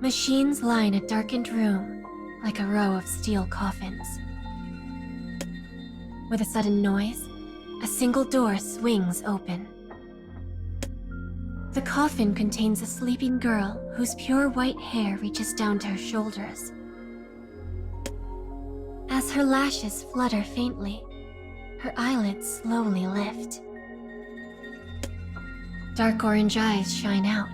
Machines line a darkened room like a row of steel coffins. With a sudden noise, a single door swings open. The coffin contains a sleeping girl whose pure white hair reaches down to her shoulders. As her lashes flutter faintly, her eyelids slowly lift. Dark orange eyes shine out.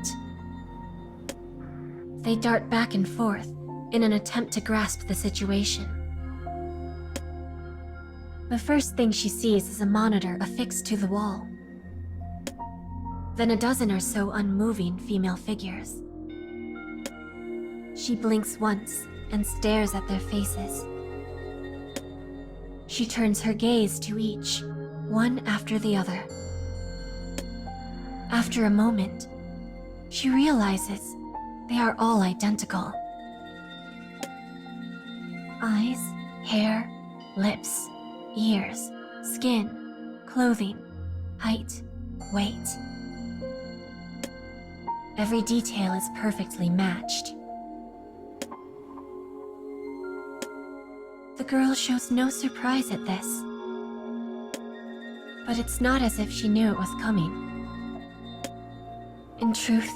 They dart back and forth in an attempt to grasp the situation. The first thing she sees is a monitor affixed to the wall. Then a dozen or so unmoving female figures. She blinks once and stares at their faces. She turns her gaze to each, one after the other. After a moment, she realizes they are all identical. Eyes, hair, lips, ears, skin, clothing, height, weight. Every detail is perfectly matched. The girl shows no surprise at this, but it's not as if she knew it was coming. In truth,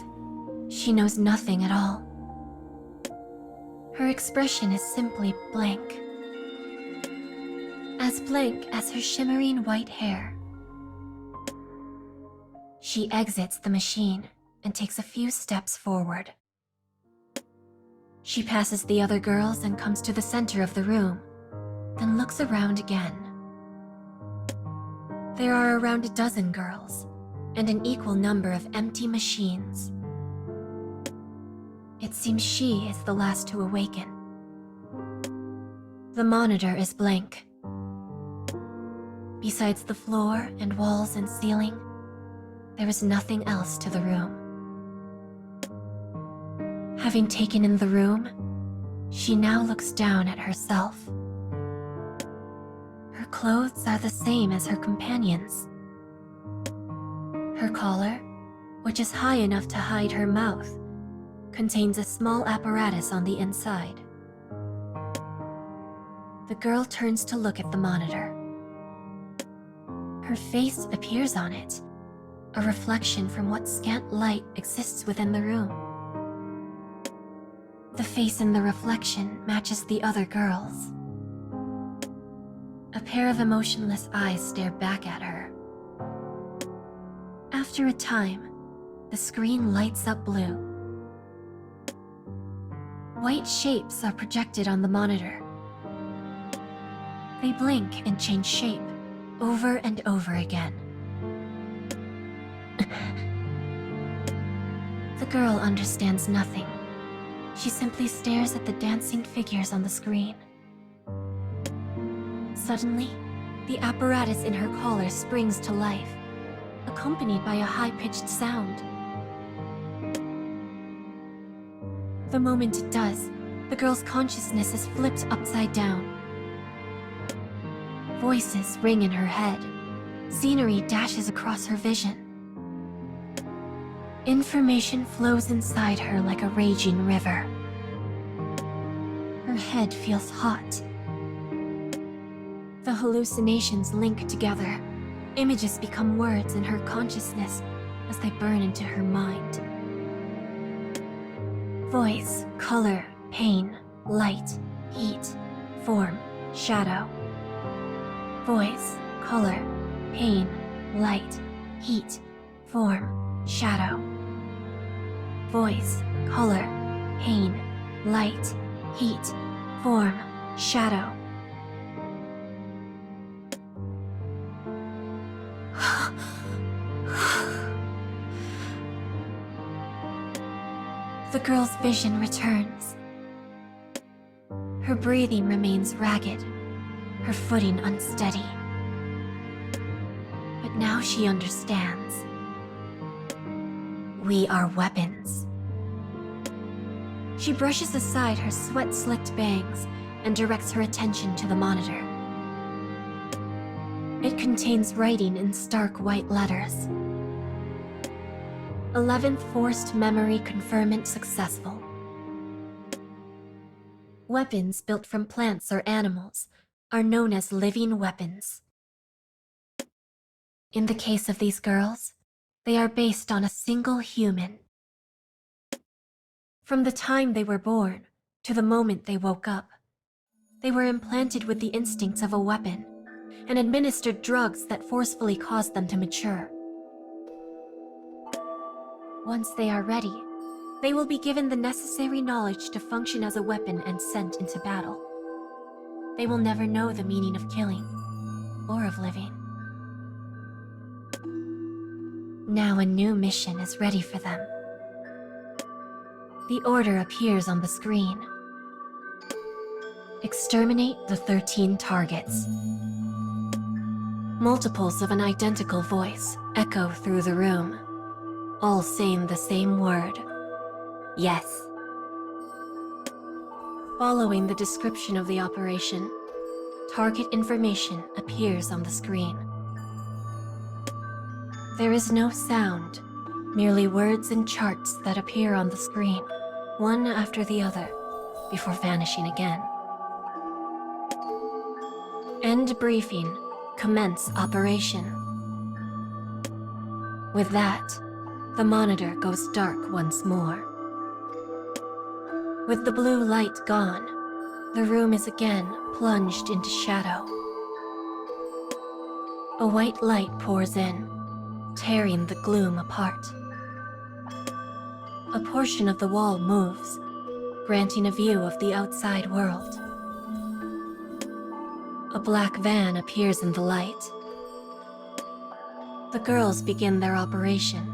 she knows nothing at all. Her expression is simply blank. As blank as her shimmering white hair. She exits the machine and takes a few steps forward. She passes the other girls and comes to the center of the room, then looks around again. There are around a dozen girls, and an equal number of empty machines. It seems she is the last to awaken. The monitor is blank. Besides the floor and walls and ceiling, there is nothing else to the room. Having taken in the room, she now looks down at herself. Her clothes are the same as her companions. Her collar, which is high enough to hide her mouth, contains a small apparatus on the inside. The girl turns to look at the monitor. Her face appears on it, a reflection from what scant light exists within the room. The face in the reflection matches the other girls. A pair of emotionless eyes stare back at her. After a time, the screen lights up blue. White shapes are projected on the monitor. They blink and change shape over and over again. The girl understands nothing. She simply stares at the dancing figures on the screen. Suddenly, the apparatus in her collar springs to life, accompanied by a high-pitched sound. The moment it does, the girl's consciousness is flipped upside down. Voices ring in her head. Scenery dashes across her vision. Information flows inside her like a raging river. Her head feels hot. The hallucinations link together. Images become words in her consciousness as they burn into her mind. Voice, color, pain, light, heat, form, shadow. Voice, color, pain, light, heat, form, shadow. Voice, color, pain, light, heat, form, shadow. The girl's vision returns. Her breathing remains ragged, her footing unsteady. But now she understands. We are weapons. She brushes aside her sweat-slicked bangs and directs her attention to the monitor. It contains writing in stark white letters. 11th forced memory conferment successful. Weapons built from plants or animals are known as living weapons. In the case of these girls, they are based on a single human. From the time they were born to the moment they woke up, they were implanted with the instincts of a weapon and administered drugs that forcefully caused them to mature. Once they are ready, they will be given the necessary knowledge to function as a weapon and sent into battle. They will never know the meaning of killing or of living. Now a new mission is ready for them. The order appears on the screen. Exterminate the 13 targets. Multiples of an identical voice echo through the room, all saying the same word: yes. Following the description of the operation, target information appears on the screen. There is no sound, merely words and charts that appear on the screen, one after the other, before vanishing again. End briefing. Commence operation. With that, the monitor goes dark once more. With the blue light gone, the room is again plunged into shadow. A white light pours in, tearing the gloom apart. A portion of the wall moves, granting a view of the outside world. A black van appears in the light. The girls begin their operation,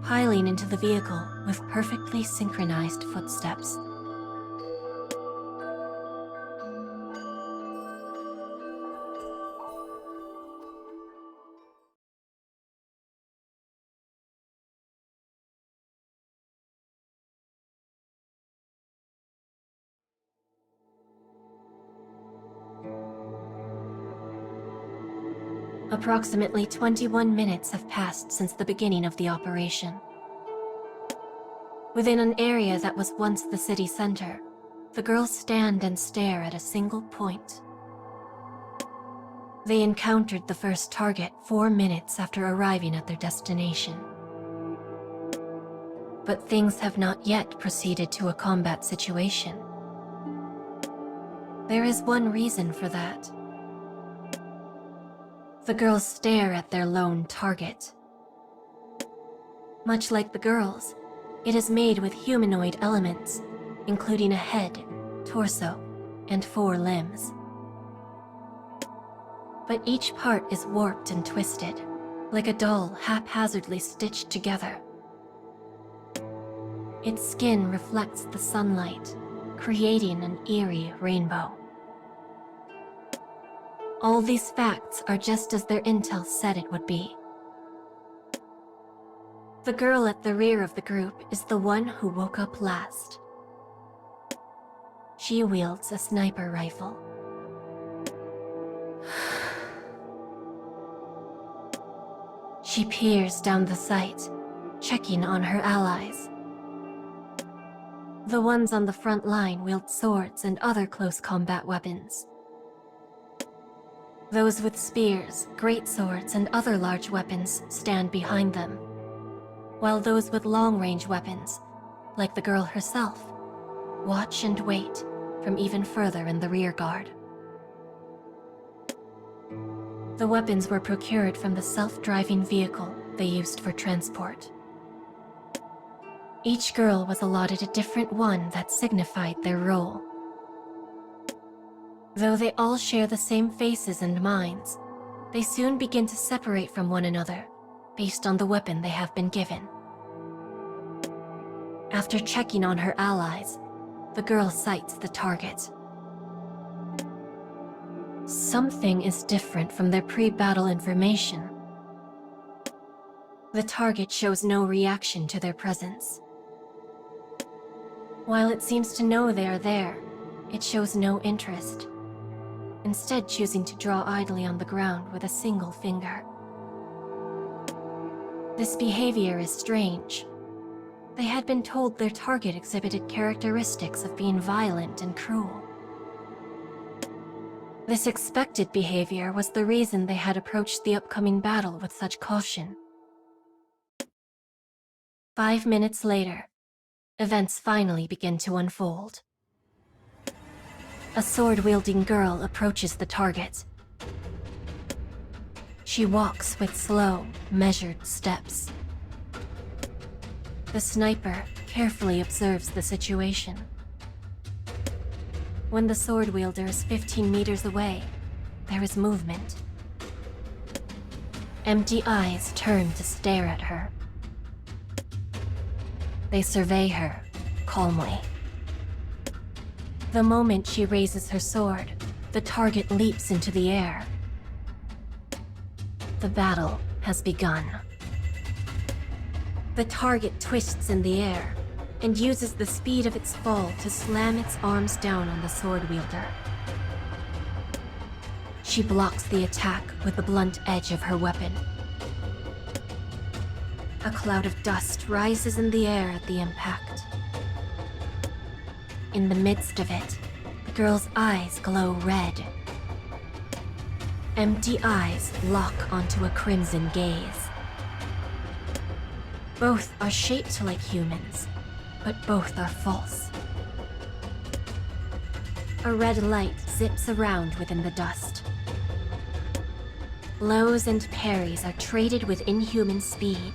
piling into the vehicle with perfectly synchronized footsteps. Approximately 21 minutes have passed since the beginning of the operation. Within an area that was once the city center, the girls stand and stare at a single point. They encountered the first target 4 minutes after arriving at their destination. But things have not yet proceeded to a combat situation. There is one reason for that. The girls stare at their lone target. Much like the girls, it is made with humanoid elements, including a head, torso, and 4 limbs. But each part is warped and twisted, like a doll haphazardly stitched together. Its skin reflects the sunlight, creating an eerie rainbow. All these facts are just as their intel said it would be. The girl at the rear of the group is the one who woke up last. She wields a sniper rifle. She peers down the sight, checking on her allies. The ones on the front line wield swords and other close combat weapons. Those with spears, greatswords, and other large weapons stand behind them, while those with long-range weapons, like the girl herself, watch and wait from even further in the rear guard. The weapons were procured from the self-driving vehicle they used for transport. Each girl was allotted a different one that signified their role. Though they all share the same faces and minds, they soon begin to separate from one another based on the weapon they have been given. After checking on her allies, the girl sights the target. Something is different from their pre-battle information. The target shows no reaction to their presence. While it seems to know they are there, it shows no interest, instead choosing to draw idly on the ground with a single finger. This behavior is strange. They had been told their target exhibited characteristics of being violent and cruel. This expected behavior was the reason they had approached the upcoming battle with such caution. 5 minutes later, events finally begin to unfold. A sword-wielding girl approaches the target. She walks with slow, measured steps. The sniper carefully observes the situation. When the sword wielder is 15 meters away, there is movement. Empty eyes turn to stare at her. They survey her calmly. The moment she raises her sword, the target leaps into the air. The battle has begun. The target twists in the air and uses the speed of its fall to slam its arms down on the sword wielder. She blocks the attack with the blunt edge of her weapon. A cloud of dust rises in the air at the impact. In the midst of it, the girl's eyes glow red. Empty eyes lock onto a crimson gaze. Both are shaped like humans, but both are false. A red light zips around within the dust. Blows and parries are traded with inhuman speed.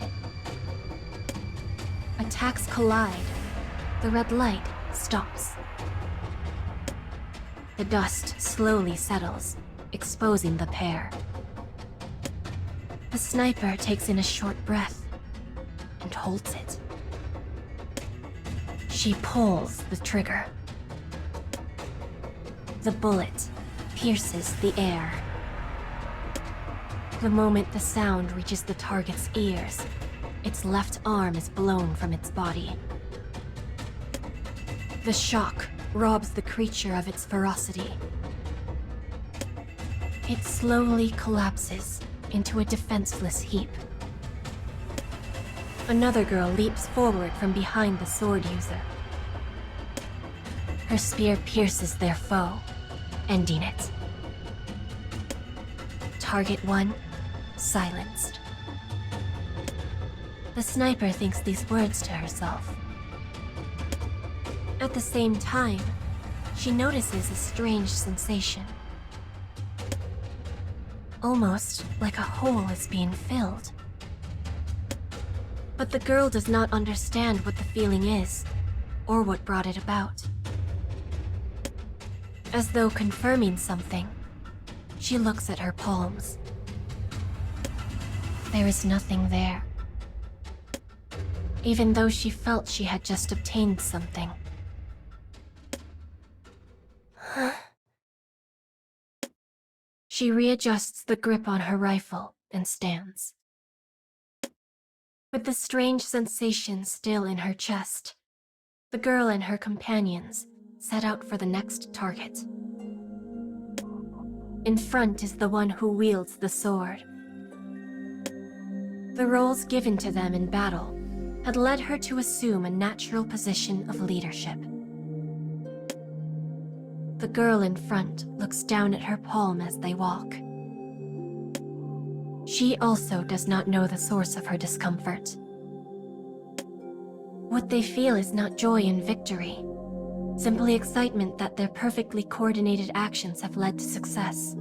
Attacks collide. The red light stops. The dust slowly settles, exposing the pair. The sniper takes in a short breath and holds it. She pulls the trigger. The bullet pierces the air. The moment the sound reaches the target's ears, its left arm is blown from its body. The shock robs the creature of its ferocity. It slowly collapses into a defenseless heap. Another girl leaps forward from behind the sword user. Her spear pierces their foe, ending it. Target 1 silenced. The sniper thinks these words to herself. At the same time, she notices a strange sensation. Almost like a hole is being filled. But the girl does not understand what the feeling is, or what brought it about. As though confirming something, she looks at her palms. There is nothing there. Even though she felt she had just obtained something. She readjusts the grip on her rifle and stands. With the strange sensation still in her chest, the girl and her companions set out for the next target. In front is the one who wields the sword. The roles given to them in battle had led her to assume a natural position of leadership. The girl in front looks down at her palm as they walk. She also does not know the source of her discomfort. What they feel is not joy in victory, simply excitement that their perfectly coordinated actions have led to success.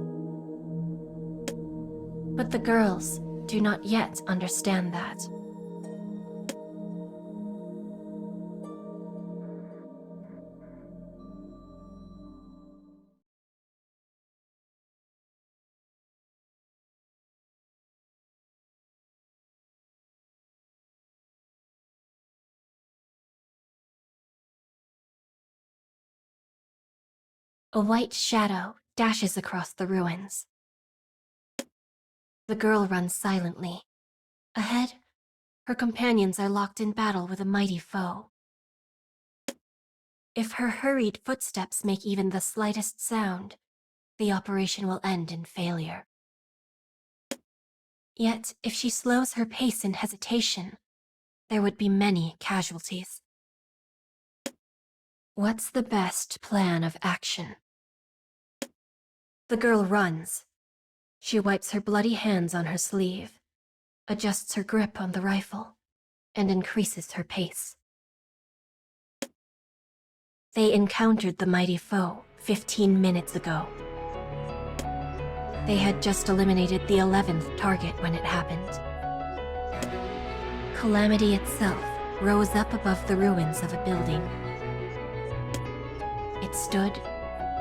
But the girls do not yet understand that. A white shadow dashes across the ruins. The girl runs silently. Ahead, her companions are locked in battle with a mighty foe. If her hurried footsteps make even the slightest sound, the operation will end in failure. Yet, if she slows her pace in hesitation, there would be many casualties. What's the best plan of action? The girl runs. She wipes her bloody hands on her sleeve, adjusts her grip on the rifle, and increases her pace. They encountered the mighty foe 15 minutes ago. They had just eliminated the 11th target when it happened. Calamity itself rose up above the ruins of a building. It stood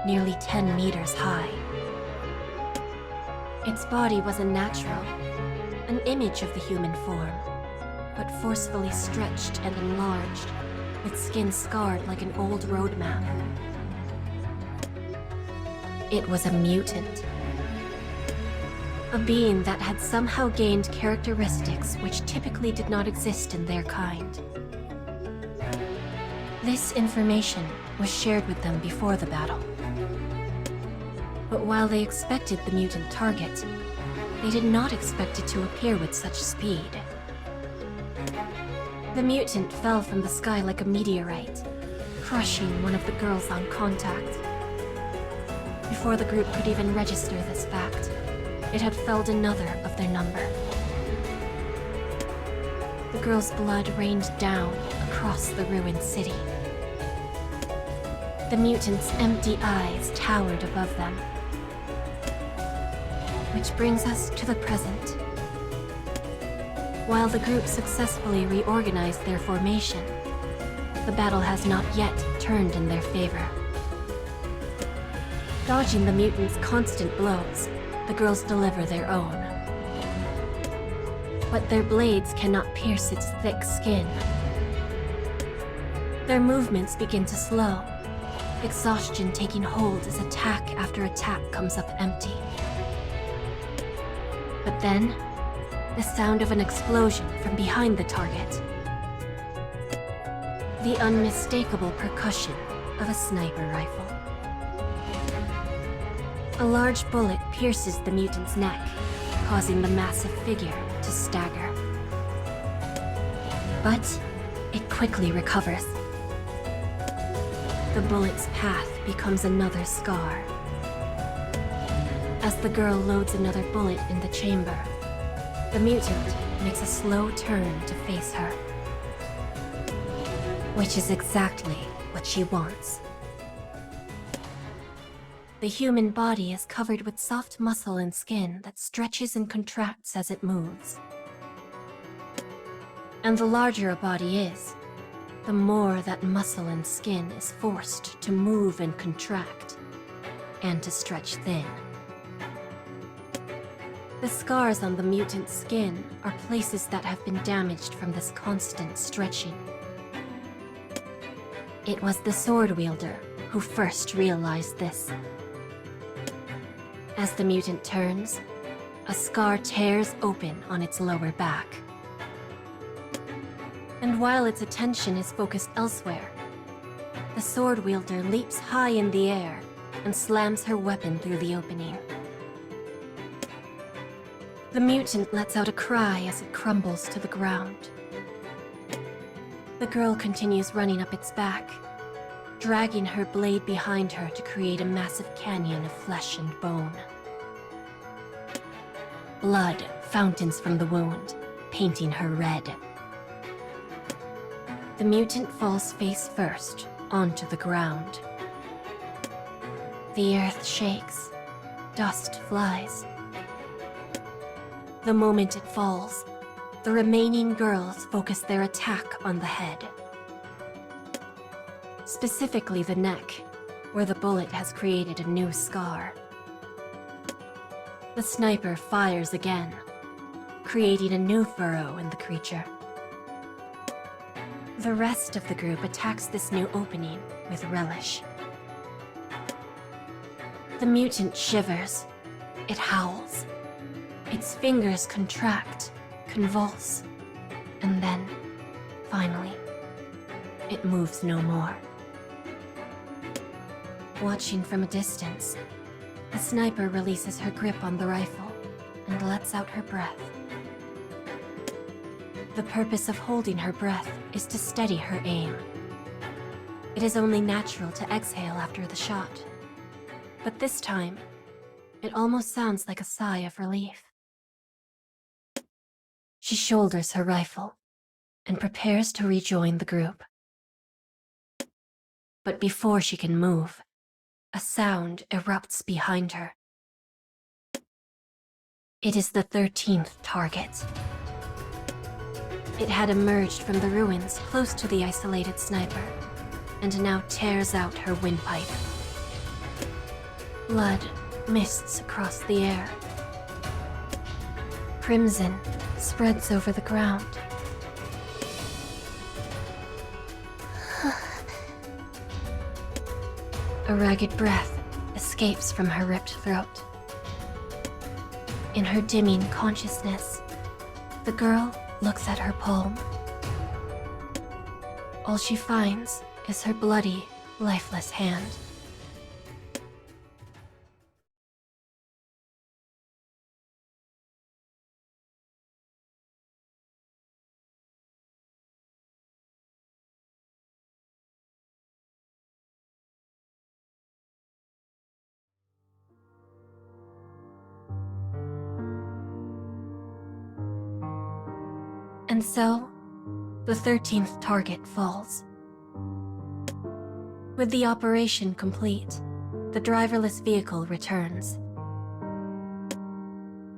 nearly 10 meters high. Its body was a natural, an image of the human form, but forcefully stretched and enlarged, with skin scarred like an old road map. It was a mutant. A being that had somehow gained characteristics which typically did not exist in their kind. This information was shared with them before the battle. But while they expected the mutant target, they did not expect it to appear with such speed. The mutant fell from the sky like a meteorite, crushing one of the girls on contact. Before the group could even register this fact, it had felled another of their number. The girl's blood rained down across the ruined city. The mutant's empty eyes towered above them. Which brings us to the present. While the group successfully reorganized their formation, the battle has not yet turned in their favor. Dodging the mutant's constant blows, the girls deliver their own. But their blades cannot pierce its thick skin. Their movements begin to slow, exhaustion taking hold as attack after attack comes up empty. But then, the sound of an explosion from behind the target. The unmistakable percussion of a sniper rifle. A large bullet pierces the mutant's neck, causing the massive figure to stagger. But it quickly recovers. The bullet's path becomes another scar. As the girl loads another bullet in the chamber, the mutant makes a slow turn to face her. Which is exactly what she wants. The human body is covered with soft muscle and skin that stretches and contracts as it moves. And the larger a body is, the more that muscle and skin is forced to move and contract, and to stretch thin. The scars on the mutant's skin are places that have been damaged from this constant stretching. It was the sword wielder who first realized this. As the mutant turns, a scar tears open on its lower back. And while its attention is focused elsewhere, the sword wielder leaps high in the air and slams her weapon through the opening. The mutant lets out a cry as it crumbles to the ground. The girl continues running up its back, dragging her blade behind her to create a massive canyon of flesh and bone. Blood fountains from the wound, painting her red. The mutant falls face first onto the ground. The earth shakes, dust flies. The moment it falls, the remaining girls focus their attack on the head. Specifically the neck, where the bullet has created a new scar. The sniper fires again, creating a new furrow in the creature. The rest of the group attacks this new opening with relish. The mutant shivers. It howls. Its fingers contract, convulse, and then, finally, it moves no more. Watching from a distance, the sniper releases her grip on the rifle and lets out her breath. The purpose of holding her breath is to steady her aim. It is only natural to exhale after the shot. But this time, it almost sounds like a sigh of relief. She shoulders her rifle and prepares to rejoin the group. But before she can move, a sound erupts behind her. It is the 13th target. It had emerged from the ruins close to the isolated sniper, and now tears out her windpipe. Blood mists across the air. Crimson spreads over the ground. A ragged breath escapes from her ripped throat. In her dimming consciousness, the girl looks at her palm. All she finds is her bloody, lifeless hand. And so, the 13th target falls. With the operation complete, the driverless vehicle returns.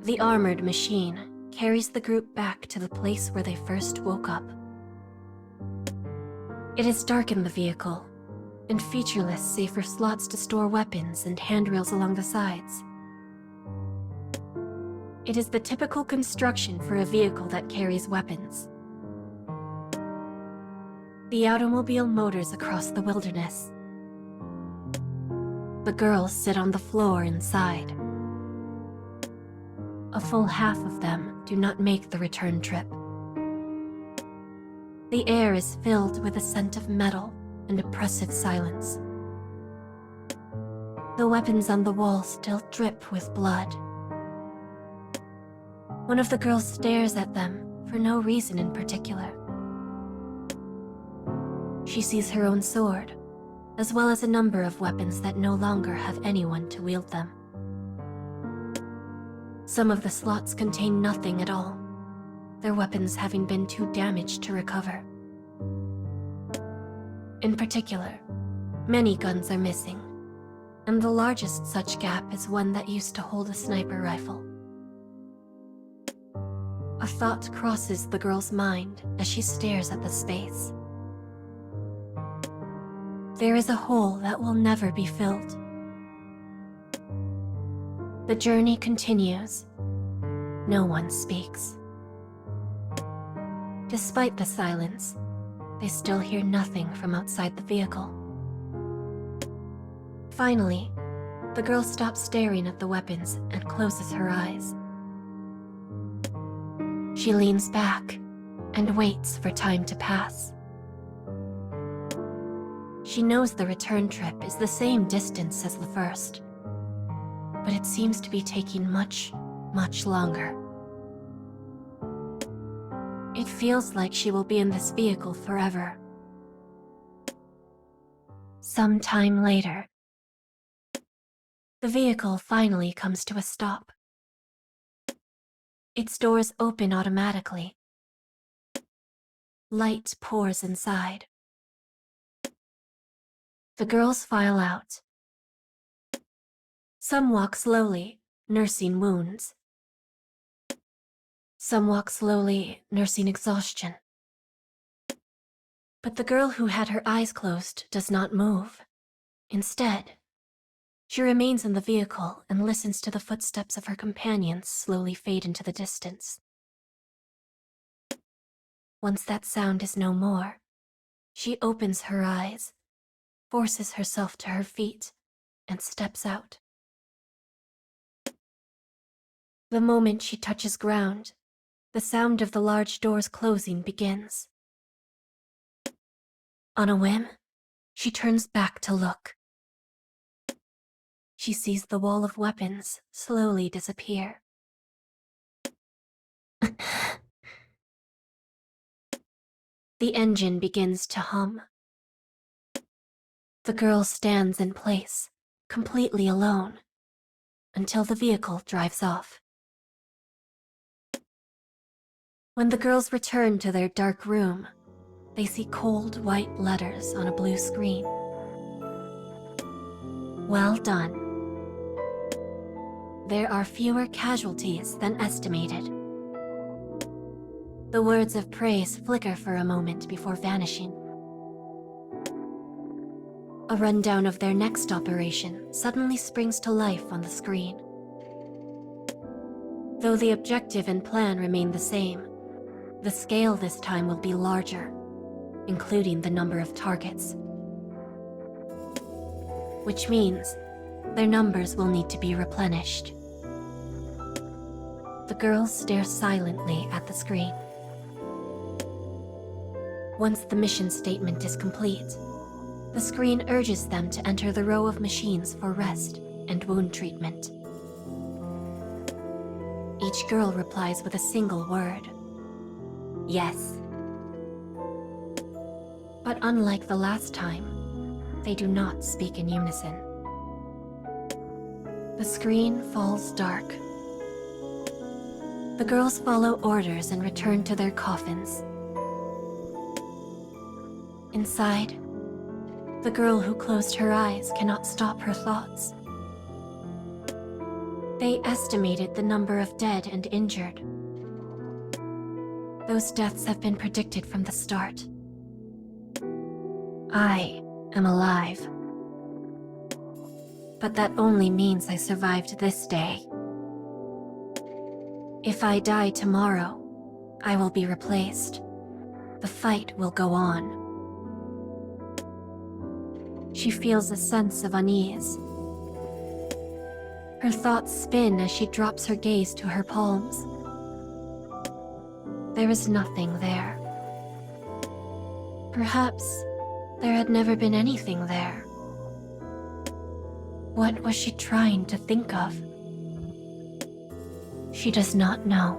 The armored machine carries the group back to the place where they first woke up. It is dark in the vehicle, and featureless save for slots to store weapons and handrails along the sides. It is the typical construction for a vehicle that carries weapons. The automobile motors across the wilderness. The girls sit on the floor inside. A full half of them do not make the return trip. The air is filled with a scent of metal and oppressive silence. The weapons on the wall still drip with blood. One of the girls stares at them for no reason in particular. She sees her own sword, as well as a number of weapons that no longer have anyone to wield them. Some of the slots contain nothing at all, their weapons having been too damaged to recover. In particular, many guns are missing, and the largest such gap is one that used to hold a sniper rifle. A thought crosses the girl's mind as she stares at the space. There is a hole that will never be filled. The journey continues. No one speaks. Despite the silence, they still hear nothing from outside the vehicle. Finally, the girl stops staring at the weapons and closes her eyes. She leans back and waits for time to pass. She knows the return trip is the same distance as the first, but it seems to be taking much, much longer. It feels like she will be in this vehicle forever. Some time later, the vehicle finally comes to a stop. Its doors open automatically. Light pours inside. The girls file out. Some walk slowly, nursing wounds. Some walk slowly, nursing exhaustion. But the girl who had her eyes closed does not move. Instead, she remains in the vehicle and listens to the footsteps of her companions slowly fade into the distance. Once that sound is no more, she opens her eyes, forces herself to her feet, and steps out. The moment she touches ground, the sound of the large doors closing begins. On a whim, she turns back to look. She sees the wall of weapons slowly disappear. The engine begins to hum. The girl stands in place, completely alone, until the vehicle drives off. When the girls return to their dark room, they see cold white letters on a blue screen. Well done. There are fewer casualties than estimated. The words of praise flicker for a moment before vanishing. A rundown of their next operation suddenly springs to life on the screen. Though the objective and plan remain the same, the scale this time will be larger, including the number of targets. Which means their numbers will need to be replenished. The girls stare silently at the screen. Once the mission statement is complete, the screen urges them to enter the row of machines for rest and wound treatment. Each girl replies with a single word: yes. But unlike the last time, they do not speak in unison. The screen falls dark. The girls follow orders and return to their coffins. Inside, the girl who closed her eyes cannot stop her thoughts. They estimated the number of dead and injured. Those deaths have been predicted from the start. I am alive. But that only means I survived this day. If I die tomorrow, I will be replaced. The fight will go on. She feels a sense of unease. Her thoughts spin as she drops her gaze to her palms. There is nothing there. Perhaps there had never been anything there. What was she trying to think of? She does not know.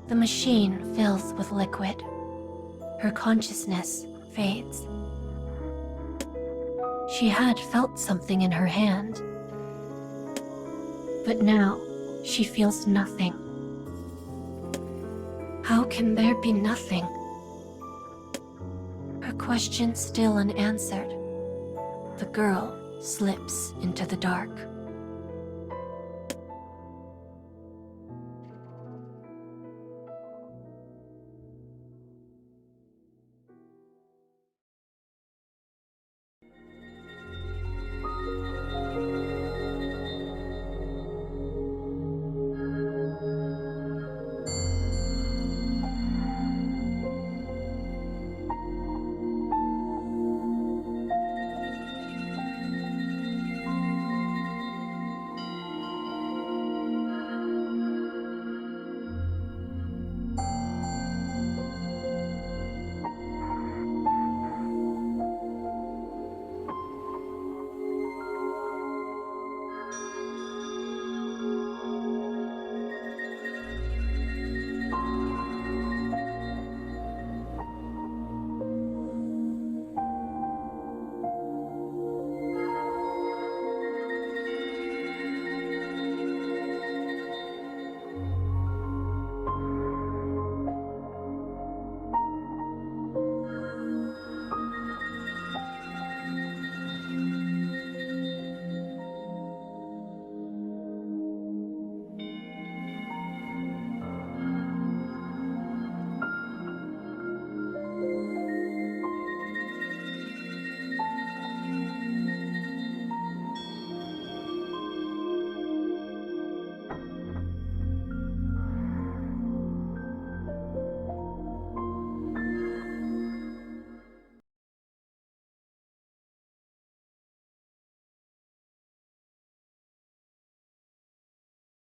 The machine fills with liquid. Her consciousness fades. She had felt something in her hand, but now she feels nothing. How can there be nothing? Her question still unanswered. The girl slips into the dark.